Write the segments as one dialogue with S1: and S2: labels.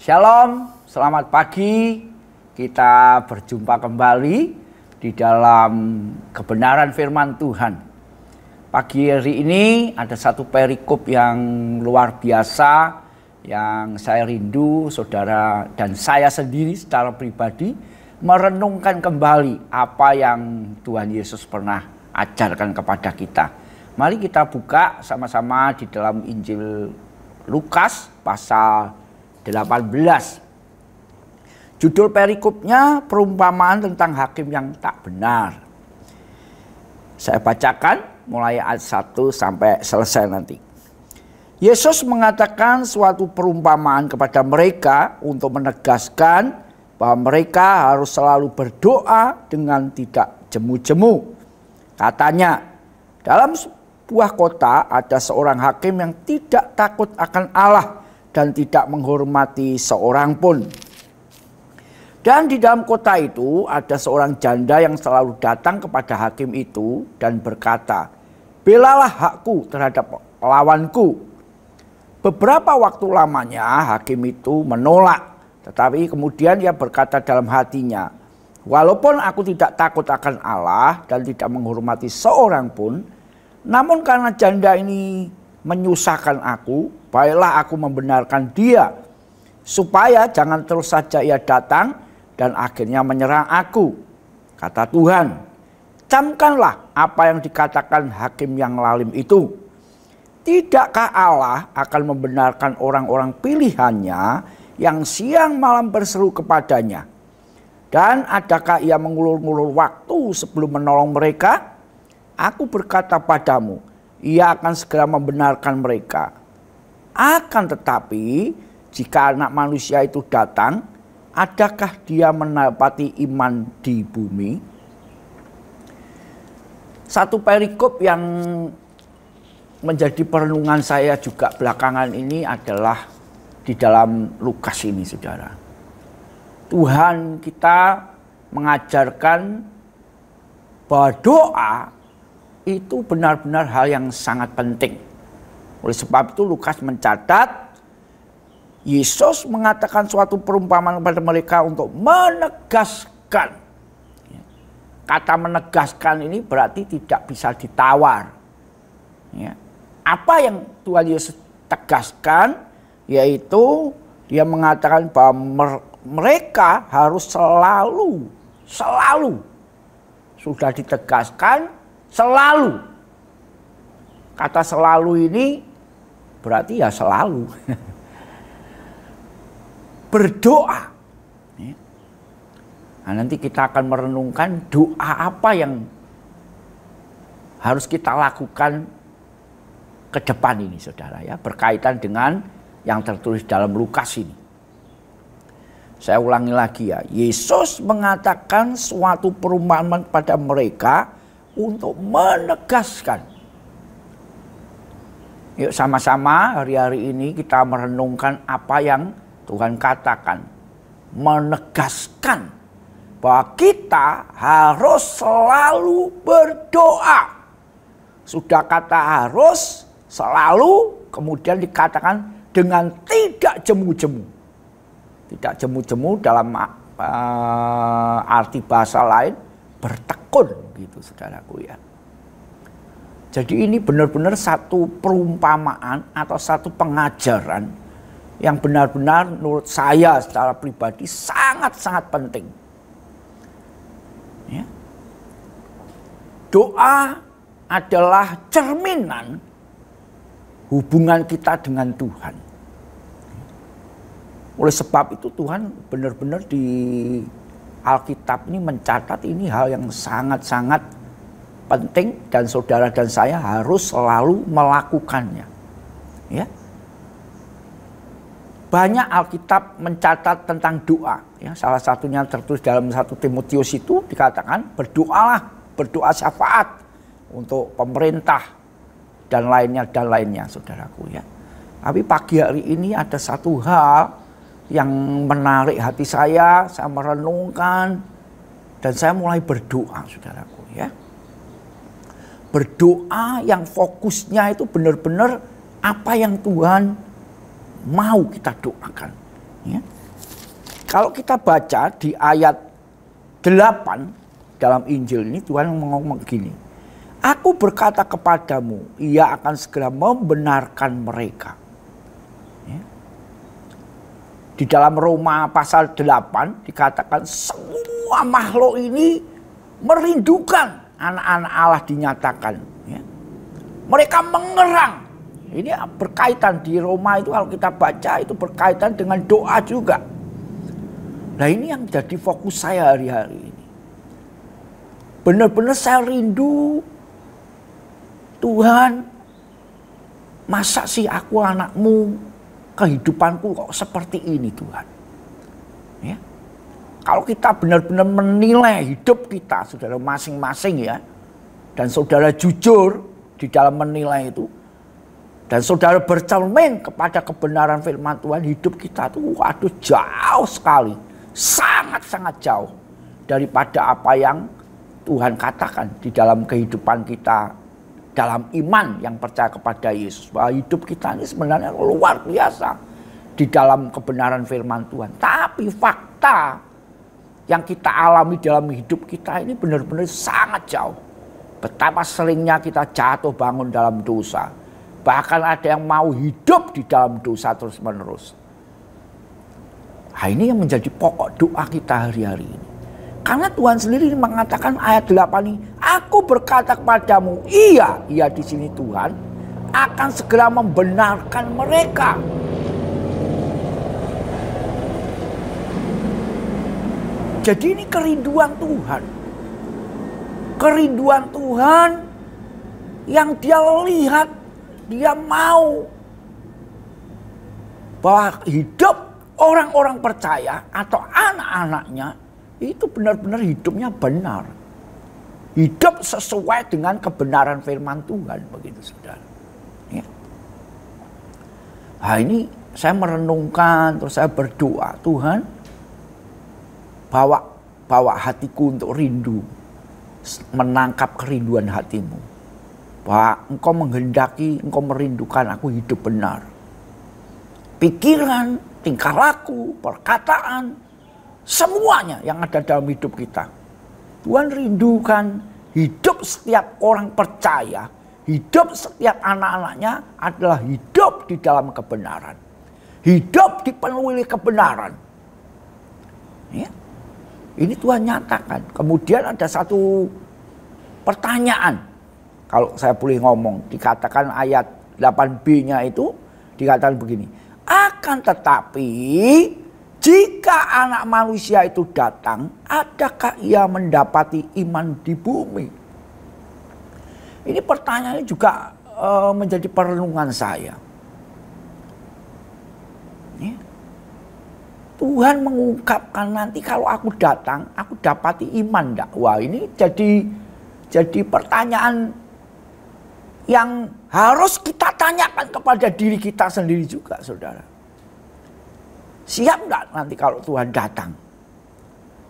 S1: Shalom, selamat pagi. Kita berjumpa kembali di dalam kebenaran firman Tuhan. Pagi hari ini ada satu perikop yang luar biasa yang saya rindu saudara dan saya sendiri secara pribadi merenungkan kembali apa yang Tuhan Yesus pernah ajarkan kepada kita. Mari kita buka sama-sama di dalam Injil Lukas pasal 18. Judul perikopnya perumpamaan tentang hakim yang tak benar. Saya bacakan mulai ayat 1 sampai selesai nanti. Yesus mengatakan suatu perumpamaan kepada mereka untuk menegaskan bahwa mereka harus selalu berdoa dengan tidak jemu-jemu. Katanya, dalam sebuah kota ada seorang hakim yang tidak takut akan Allah dan tidak menghormati seorang pun. Dan di dalam kota itu ada seorang janda yang selalu datang kepada hakim itu dan berkata, "Belalah hakku terhadap lawanku." Beberapa waktu lamanya hakim itu menolak, tetapi kemudian ia berkata dalam hatinya, "Walaupun aku tidak takut akan Allah dan tidak menghormati seorang pun, namun karena janda ini menyusahkan aku, baiklah aku membenarkan dia, supaya jangan terus saja ia datang dan akhirnya menyerang aku." Kata Tuhan, "Camkanlah apa yang dikatakan hakim yang lalim itu. Tidakkah Allah akan membenarkan orang-orang pilihannya yang siang malam berseru kepadanya? Dan adakah ia mengulur-ngulur waktu sebelum menolong mereka? Aku berkata padamu, ia akan segera membenarkan mereka. Akan tetapi, jika Anak Manusia itu datang, adakah dia mendapati iman di bumi?" Satu perikop yang menjadi perenungan saya juga belakangan ini adalah di dalam Lukas ini, saudara. Tuhan kita mengajarkan bahwa doa itu benar-benar hal yang sangat penting. Oleh sebab itu Lukas mencatat Yesus mengatakan suatu perumpamaan kepada mereka untuk menegaskan. Kata menegaskan ini berarti tidak bisa ditawar. Apa yang Tuhan Yesus tegaskan, yaitu dia mengatakan bahwa mereka harus selalu sudah ditegaskan selalu. Kata selalu ini berarti ya selalu berdoa. Nah, nanti kita akan merenungkan doa apa yang harus kita lakukan ke depan ini, saudara, ya, berkaitan dengan yang tertulis dalam Lukas ini. Saya ulangi lagi ya, Yesus mengatakan suatu perumpamaan pada mereka untuk menegaskan. Yuk sama-sama hari-hari ini kita merenungkan apa yang Tuhan katakan. Menegaskan bahwa kita harus selalu berdoa. Sudah kata harus, selalu, kemudian dikatakan dengan tidak jemu-jemu. Tidak jemu-jemu dalam arti bahasa lain bertekun gitu, saudaraku, ya. Jadi ini benar-benar satu perumpamaan atau satu pengajaran yang benar-benar menurut saya secara pribadi sangat-sangat penting. Ya. Doa adalah cerminan hubungan kita dengan Tuhan. Oleh sebab itu Tuhan benar-benar di Alkitab ini mencatat ini hal yang sangat-sangat penting dan saudara dan saya harus selalu melakukannya. Ya. Banyak Alkitab mencatat tentang doa. Ya, salah satunya tertulis dalam 1 Timotius itu dikatakan berdoalah, berdoa syafaat untuk pemerintah dan lainnya, saudaraku, ya. Tapi pagi hari ini ada satu hal yang menarik hati saya merenungkan dan saya mulai berdoa, saudaraku, ya. Berdoa yang fokusnya itu benar-benar apa yang Tuhan mau kita doakan, ya. Kalau kita baca di ayat 8 dalam Injil ini, Tuhan ngomong begini. Aku berkata kepadamu, ia akan segera membenarkan mereka. Ya. Di dalam Roma pasal 8 dikatakan semua makhluk ini merindukan anak-anak Allah dinyatakan. Ya. Mereka mengerang. Ini berkaitan di Roma itu, kalau kita baca itu berkaitan dengan doa juga. Nah, ini yang jadi fokus saya hari-hari ini. Benar-benar saya rindu, Tuhan, masa sih aku anakmu, kehidupanku kok seperti ini Tuhan. Ya. Kalau kita benar-benar menilai hidup kita, saudara masing-masing ya, dan saudara jujur di dalam menilai itu, dan saudara bercermin kepada kebenaran firman Tuhan, hidup kita itu waduh jauh sekali, sangat-sangat jauh daripada apa yang Tuhan katakan di dalam kehidupan kita, dalam iman yang percaya kepada Yesus. Bahwa hidup kita ini sebenarnya luar biasa di dalam kebenaran firman Tuhan. Tapi fakta yang kita alami dalam hidup kita ini benar-benar sangat jauh. Betapa seringnya kita jatuh bangun dalam dosa. Bahkan ada yang mau hidup di dalam dosa terus menerus. Nah, ini yang menjadi pokok doa kita hari-hari ini. Karena Tuhan sendiri mengatakan ayat 8 ini, aku berkata kepadamu, iya di sini Tuhan akan segera membenarkan mereka. Jadi ini kerinduan Tuhan. Kerinduan Tuhan yang dia lihat, dia mau bahwa hidup orang-orang percaya atau anak-anaknya itu benar-benar hidupnya benar. Hidup sesuai dengan kebenaran firman Tuhan, begitu saudara. Ya. Nah, ini saya merenungkan, terus saya berdoa, Tuhan bawa hatiku untuk rindu, menangkap kerinduan hatimu. Bahwa engkau menghendaki, engkau merindukan aku hidup benar. Pikiran, tingkah laku, perkataan, semuanya yang ada dalam hidup kita. Tuhan rindukan hidup setiap orang percaya, hidup setiap anak-anaknya adalah hidup di dalam kebenaran. Hidup dipenuhi kebenaran. Ya. Ini Tuhan nyatakan. Kemudian ada satu pertanyaan. Kalau saya boleh ngomong, dikatakan ayat 8b-nya itu dikatakan begini. Akan tetapi jika anak manusia itu datang, adakah ia mendapati iman di bumi? Ini pertanyaannya juga menjadi perenungan saya. Ya. Tuhan mengungkapkan nanti kalau aku datang, aku dapati iman enggak? Wah, ini jadi pertanyaan yang harus kita tanyakan kepada diri kita sendiri juga, saudara. Siap enggak nanti kalau Tuhan datang?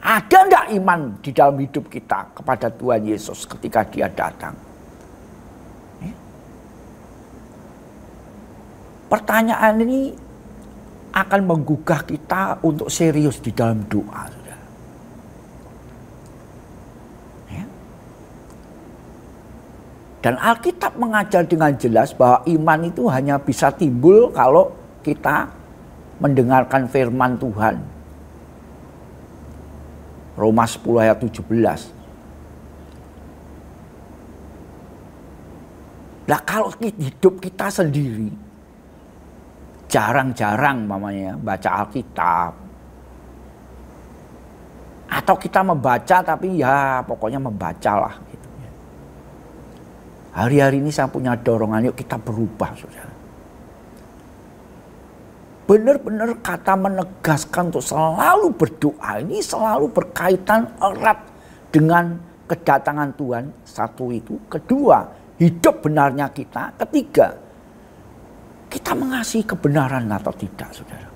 S1: Ada enggak iman di dalam hidup kita kepada Tuhan Yesus ketika dia datang? Ya. Pertanyaan ini akan menggugah kita untuk serius di dalam doa. Saudara. Ya. Dan Alkitab mengajar dengan jelas bahwa iman itu hanya bisa timbul kalau kita mendengarkan firman Tuhan. Roma 10 ayat 17. Nah, kalau hidup kita sendiri jarang-jarang mamanya baca Alkitab, atau kita membaca tapi ya pokoknya membacalah gitu. Hari-hari ini saya punya dorongan, yuk kita berubah, saudara. Benar-benar kata menegaskan untuk selalu berdoa ini selalu berkaitan erat dengan kedatangan Tuhan. Satu itu, kedua hidup benarnya kita, ketiga kita mengasihi kebenaran atau tidak, saudara.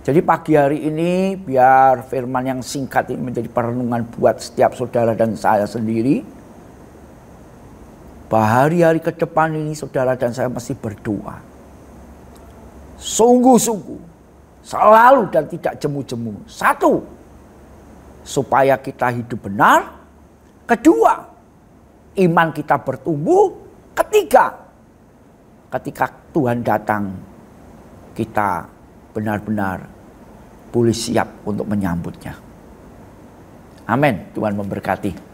S1: Jadi pagi hari ini biar firman yang singkat ini menjadi perenungan buat setiap saudara dan saya sendiri. Bahwa hari-hari ke depan ini saudara dan saya mesti berdoa. Sungguh-sungguh Selalu dan tidak jemu-jemu. Satu, supaya kita hidup benar. Kedua, iman kita bertumbuh. Ketiga, ketika Tuhan datang, kita benar-benar boleh siap untuk menyambutnya. Amin. Tuhan memberkati.